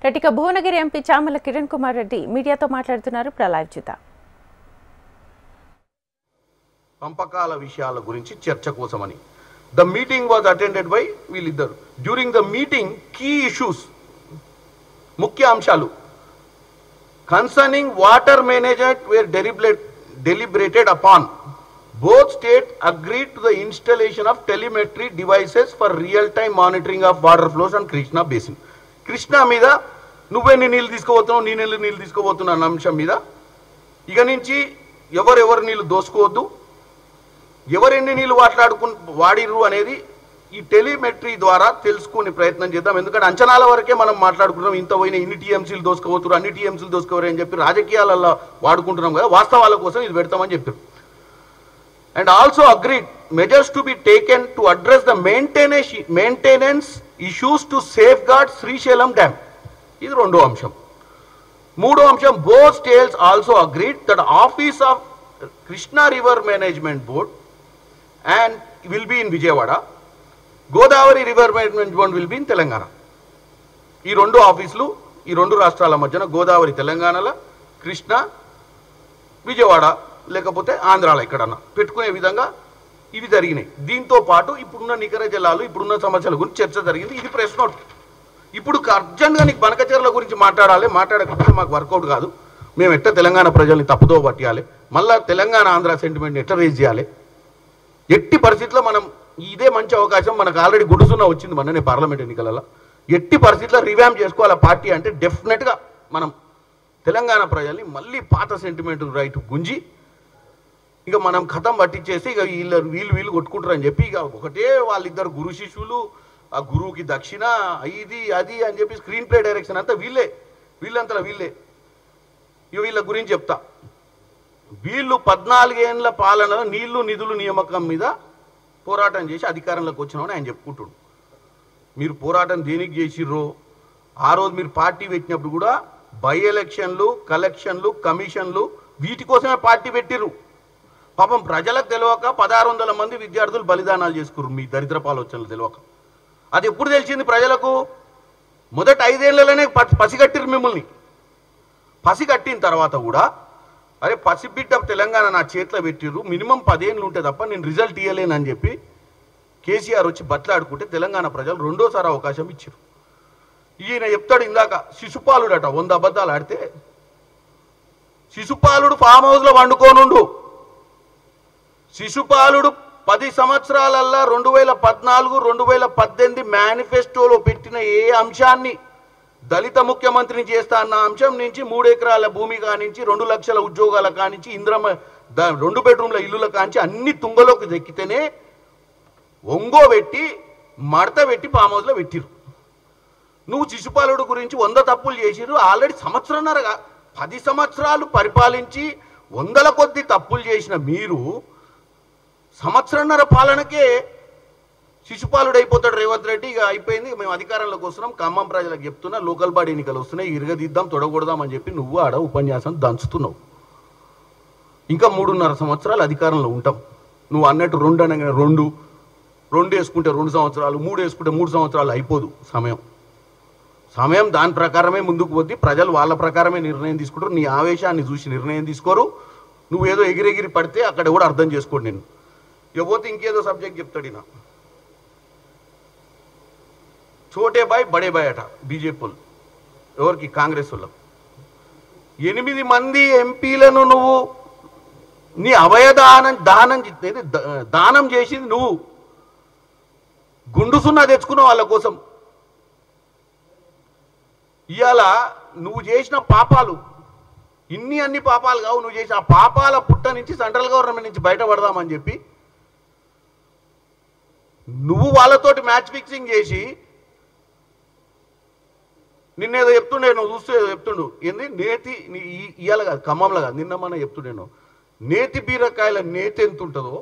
Reddika Bhuvanagiri MP Chamala Kiran Kumar Reddy మీడియాతో మాట్లాడుతున్నారు. Live చూద్దాం. పంపకాల విషయాల గురించి చర్చ కోసమని the meeting was attended by వీళ్ళిద్దరు. During the meeting key issues ముఖ్య అంశాలు concerning water management were deliberated upon. Both states agreed to the installation of telemetry devices for real-time monitoring of water flows on Krishna basin. Krishna మీద నువ్వెన్ని నీళ్ళు తీసుకోబోతున్నావు, నీ నీళ్ళు తీసుకోబోతున్నా అన్న అంశం మీద ఇక నుంచి ఎవరెవరు నీళ్ళు దోసుకోవద్దు, ఎవరెన్ని నీళ్ళు వాడిర్రు అనేది ఈ టెలిమెట్రీ ద్వారా తెలుసుకునే ప్రయత్నం చేద్దాం. ఎందుకంటే అంచనాల వరకే మనం మాట్లాడుకుంటున్నాం. ఇంత పోయిన ఇన్ని టీఎంసీలు దోసుకోవతున్నారు, అన్ని టీఎంసీలు దోసుకోవరు అని చెప్పి రాజకీయాలలో వాడుకుంటున్నాం కదా. వాస్తవాల కోసం ఇది పెడతామని చెప్పారు. And also agreed measures to be taken to address the maintenance issues to safeguard Srisailam dam. ఇది రెండో అంశం. మూడో అంశం both states also agreed that office of Krishna river management board and will be in Vijayawada, Godavari river management board will be in Telangana. ఈ రెండు ఆఫీసులు ఈ రెండు రాష్ట్రాల మధ్యన గోదావరి తెలంగాణలో, కృష్ణ విజయవాడ లేకపోతే ఆంధ్రాలో ఎక్కడన్నా పెట్టుకునే విధంగా ఇవి జరిగినాయి. దీంతో పాటు ఇప్పుడున్న నికర జలాలు ఇప్పుడున్న సమస్యల గురించి చర్చ జరిగింది. ఇది ప్రెస్ నోట్. ఇప్పుడు అర్జెంట్గా నీకు బనకచెర్ల గురించి మాట్లాడకపోతే మాకు వర్కౌట్ కాదు. మేము ఎట్ట తెలంగాణ ప్రజల్ని తప్పుదో పట్టియాలి, మళ్ళీ తెలంగాణ ఆంధ్ర సెంటిమెంట్ని ఎట్ట రేజ్ చేయాలి. ఎట్టి పరిస్థితుల్లో మనం ఇదే మంచి అవకాశం, మనకు ఆల్రెడీ గుడుసున్న వచ్చింది మొన్ననే పార్లమెంట్ ఎన్నికలలో. ఎట్టి పరిస్థితుల్లో రివ్యాంప్ చేసుకోవాలి పార్టీ అంటే డెఫినెట్గా మనం తెలంగాణ ప్రజల్ని మళ్ళీ పాత సెంటిమెంట్ రైట్ గుంజి ఇక మనం కథం పట్టించేసి ఇక వీళ్ళు కొట్టుకుంటారని చెప్పి ఇక ఒకటే వాళ్ళిద్దరు గురు శిష్యులు, ఆ గురువుకి దక్షిణ ఇది అది అని చెప్పి స్క్రీన్ ప్లే డైరెక్షన్ అంతా వీళ్ళంతా వీళ్ళే. ఇక వీళ్ళ గురించి చెప్తా. వీళ్ళు 14 ఏళ్ళ పాలనలో నీళ్లు నిధులు నియామకం మీద పోరాటం చేసి అధికారంలోకి వచ్చినామని ఆయన చెప్పుకుంటుడు. మీరు పోరాటం దేనికి చేసిర్రో ఆ రోజు మీరు పార్టీ పెట్టినప్పుడు కూడా బై ఎలక్షన్లు, కలెక్షన్లు, కమిషన్లు వీటి కోసమే పార్టీ పెట్టిర్రు. పాపం ప్రజలకు తెలియక 1600 మంది విద్యార్థులు బలిదానాలు చేసుకుర్రు మీ దరిద్రపాల ఆలోచనలు తెలియక. అది ఎప్పుడు తెలిసింది ప్రజలకు? మొదటి 5 ఏళ్లలోనే పసిగట్టిర్రు మిమ్మల్ని. పసిగట్టిన తర్వాత కూడా అరే పసిబిడ్డ తెలంగాణ నా చేతిలో పెట్టిర్రు, మినిమం 10 ఏళ్ళు ఉంటే తప్ప నేను రిజల్ట్ ఇవ్వలేనని చెప్పి కేసీఆర్ వచ్చి బట్లాడుకుంటే తెలంగాణ ప్రజలు రెండోసారి అవకాశం ఇచ్చారు. ఈయన చెప్తాడు ఇందాక శిశుపాలుడట 100 అబద్ధాలు ఆడితే. శిశుపాలుడు ఫామ్ హౌస్లో వండుకోనుండు. శిశుపాలుడు 10 సంవత్సరాలల్లా 2014, 2018 మేనిఫెస్టోలో పెట్టిన ఏ అంశాన్ని దళిత ముఖ్యమంత్రిని చేస్తా అన్న అంశం నుంచి 3 ఎకరాల భూమి కానించి 2 లక్షల ఉద్యోగాల కానించి ఇంద్రమ 2 బెడ్రూమ్ల ఇల్లుల కానించి అన్ని తుంగలోకి దక్కితేనే ఒంగోబెట్టి మడత పెట్టి ఫామ్ హౌస్లో పెట్టిరు. నువ్వు శిశుపాలుడు గురించి 100 తప్పులు చేసిరు. ఆల్రెడీ 10 సంవత్సరాలు పరిపాలించి 100ల కొద్ది తప్పులు చేసిన మీరు సంవత్సరన్నర పాలనకే శిశుపాలుడు అయిపోతాడు రేవంత్ రెడ్డి. ఇక అయిపోయింది, మేము అధికారంలోకి వస్తున్నాం, ఖమ్మం ప్రజలకు చెప్తున్నా, లోకల్ బాడీ ఎన్నికలు వస్తున్నాయి, ఇరగదిద్దాం తొడగొడదాం అని చెప్పి నువ్వు ఆడ ఉపన్యాసం దంచుతున్నావు. ఇంకా 3.5 సంవత్సరాలు అధికారంలో ఉంటాం. నువ్వు అన్నట్టు 2 అనగానే 2 వేసుకుంటే 2 సంవత్సరాలు, 3 వేసుకుంటే 3 సంవత్సరాలు అయిపోదు. సమయం దాని ప్రకారమే ముందుకు పోద్ది. ప్రజలు వాళ్ళ ప్రకారమే నిర్ణయం తీసుకుంటారు. నీ ఆవేశాన్ని చూసి నిర్ణయం తీసుకోరు. నువ్వు ఏదో ఎగిరెగిరి పడితే అక్కడ కూడా అర్థం చేసుకోండి. నేను ఇకపోతే ఇంకేదో సబ్జెక్ట్ చెప్తాడు ఈయన. చోటే బాయ్ బడే బాయ్ అట బీజేపీ వాళ్ళు. ఎవరికి? కాంగ్రెస్ వాళ్ళకు. 8 మంది ఎంపీలను నువ్వు నీ దానం చేసింది నువ్వు. గుండు సున్నా తెచ్చుకున్నావు వాళ్ళ కోసం. ఇవాళ నువ్వు చేసిన పాపాలు అన్ని పాపాలు కావు. నువ్వు చేసిన ఆ పాపాల పుట్ట నుంచి సెంట్రల్ గవర్నమెంట్ నుంచి బయటపడదామని చెప్పి నువ్వు వాళ్ళతోటి మ్యాచ్ ఫిక్సింగ్ చేసి నిన్నేదో చెప్తుండే, నువ్వు చూస్తే చెప్తుండు ఏంది నేతి ఇవాళ కాదు, ఖమ్మంలో కాదు, నిన్న మన చెప్తుండే నువ్వు నేతి బీరకాయల నేతి ఎంత ఉంటుందో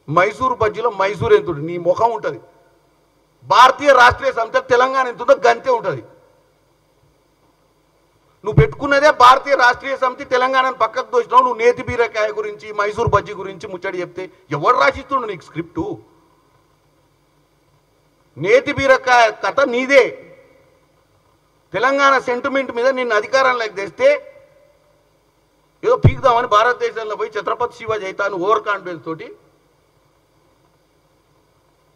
మైసూరు బజ్జీలో మైసూరు ఎంత ఉంటుంది, నీ ముఖం ఉంటుంది. భారతీయ రాష్ట్రీయ సమితి తెలంగాణ ఎంత ఉందో గంతే ఉంటుంది. నువ్వు పెట్టుకున్నదే భారతీయ రాష్ట్రీయ సమితి తెలంగాణను పక్కకు దోచినావు. నువ్వు నేతి బీరకాయ గురించి మైసూరు బజ్జీ గురించి ముచ్చడి చెప్తే ఎవడు రాసిస్తుండు నీకు స్క్రిప్టు? నేతి బీరకాయ కథ నీదే. తెలంగాణ సెంటిమెంట్ మీద నిన్ను అధికారంలోకి తెస్తే ఏదో పీకుదామని భారతదేశంలో పోయి ఛత్రపతి శివాజీ అయితాను ఓవర్ కాన్ఫిడెన్స్ తోటి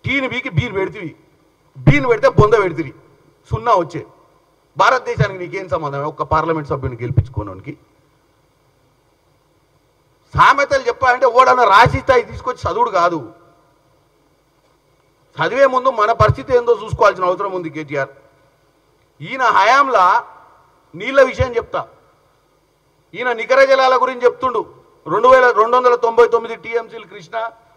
టీని బీకి బీన్ పెడితివి, బీన్ పెడితే బొంద పెడితివి, సున్నా వచ్చే. భారతదేశానికి నీకేం సంబంధం? ఒక్క పార్లమెంట్ సభ్యుని గెలిపించుకోవడానికి సామెతలు చెప్పాలంటే ఓడన్న రాసి స్థాయి తీసుకొచ్చి చదువుడు కాదు. చదివే ముందు మన పరిస్థితి ఏందో చూసుకోవాల్సిన అవసరం ఉంది కేటీఆర్. ఈయన హయాంలా నీళ్ళ విషయం చెప్తా. ఈయన నికర జలాల గురించి చెప్తుండు. 299 టీఎంసీలు కృష్ణ,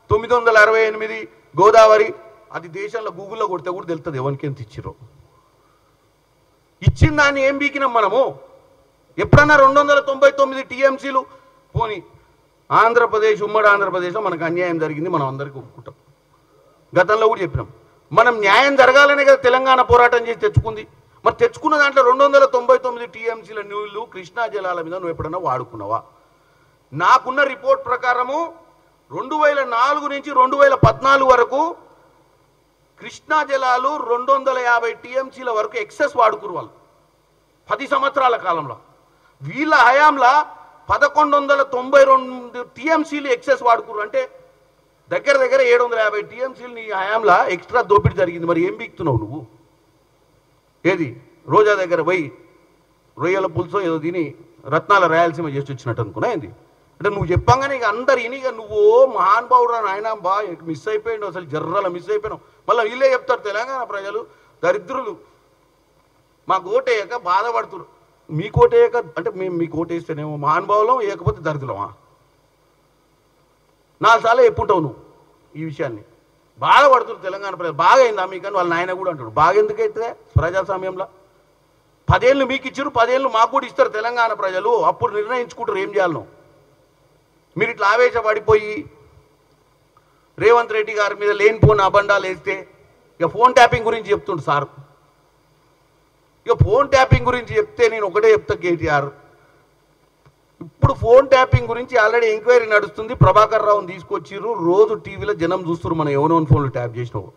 968 గోదావరి. అది దేశంలో గూగుల్లో కొడితే కూడా తెలుస్తుంది ఎవరికి ఎంత ఇచ్చిరో. ఇచ్చిన దాన్ని ఏం బీకినాం మనము? ఎప్పుడన్నా 299 టీఎంసీలు పోని ఆంధ్రప్రదేశ్, ఉమ్మడి ఆంధ్రప్రదేశ్లో మనకు అన్యాయం జరిగింది, మనం అందరికీ ఒప్పుకుంటాం. గతంలో కూడా చెప్పినాం. మనం న్యాయం జరగాలనే కదా తెలంగాణ పోరాటం చేసి తెచ్చుకుంది. మరి తెచ్చుకున్న దాంట్లో 299 టీఎంసీల నీళ్లు కృష్ణా జలాల మీద నువ్వు ఎప్పుడన్నా వాడుకున్నావా? నాకున్న రిపోర్ట్ ప్రకారము 2004 నుంచి 2014 వరకు కృష్ణా జలాలు 250 టీఎంసీల వరకు ఎక్సెస్ వాడుకురు వాళ్ళు 10 సంవత్సరాల కాలంలో. వీళ్ళ హయాంలో 1192 టీఎంసీలు ఎక్సెస్ వాడుకురు. అంటే దగ్గర 750 టీఎంసీలు నీ హయాంలో ఎక్స్ట్రా దోపిడీ జరిగింది. మరి ఏం బీక్తున్నావు నువ్వు? ఏది రోజా దగ్గర పోయి రొయ్యల పులుసో ఏదో తిని రత్నాల రాయలసీమ చేసి వచ్చినట్టు అనుకున్నా ఏంది? అంటే నువ్వు చెప్పంగానే ఇక అందరు ఇనిగా నువ్వు మహానుభావుడు ఆయన బా మిస్ అయిపోయిండు, అసలు జర్రల మిస్ అయిపోయినావు. మళ్ళీ వీళ్ళే చెప్తారు తెలంగాణ ప్రజలు దరిద్రులు, మాకు ఓటేయక బాధపడుతున్నారు. మీకు ఓటేయక అంటే మేము మీకు ఓటేస్తేనేమో మహానుభావులం, వేయకపోతే దరిద్రులమా? 4 సార్లు చెప్పుంటావు నువ్వు ఈ విషయాన్ని. బాధపడుతున్నారు తెలంగాణ ప్రజలు. బాగా అయిందా మీకు అని వాళ్ళ నాయన కూడా అంటాడు. బాగా ఎందుకైతే ప్రజాస్వామ్యంలో 10 ఏళ్ళు మీకు ఇచ్చారు, 10 ఏళ్ళు మాకు కూడా ఇస్తారు తెలంగాణ ప్రజలు. అప్పుడు నిర్ణయించుకుంటారు ఏం చేయాలనో. మీరు ఇట్లా ఆవేశపడిపోయి రేవంత్ రెడ్డి గారి మీద లేనిపోని అబండాలు వేస్తే ఇక ఫోన్ ట్యాపింగ్ గురించి చెప్తుండు సార్. ఇక ఫోన్ ట్యాపింగ్ గురించి చెప్తే నేను ఒకటే చెప్తా కేటీఆర్, ఇప్పుడు ఫోన్ ట్యాపింగ్ గురించి ఆల్రెడీ ఎంక్వైరీ నడుస్తుంది. ప్రభాకర్ రావుని తీసుకొచ్చిర్రు, రోజు టీవీలో జనం చూస్తున్నారు మనం ఎవరెవరి ఫోన్లు ట్యాప్ చేసినావు.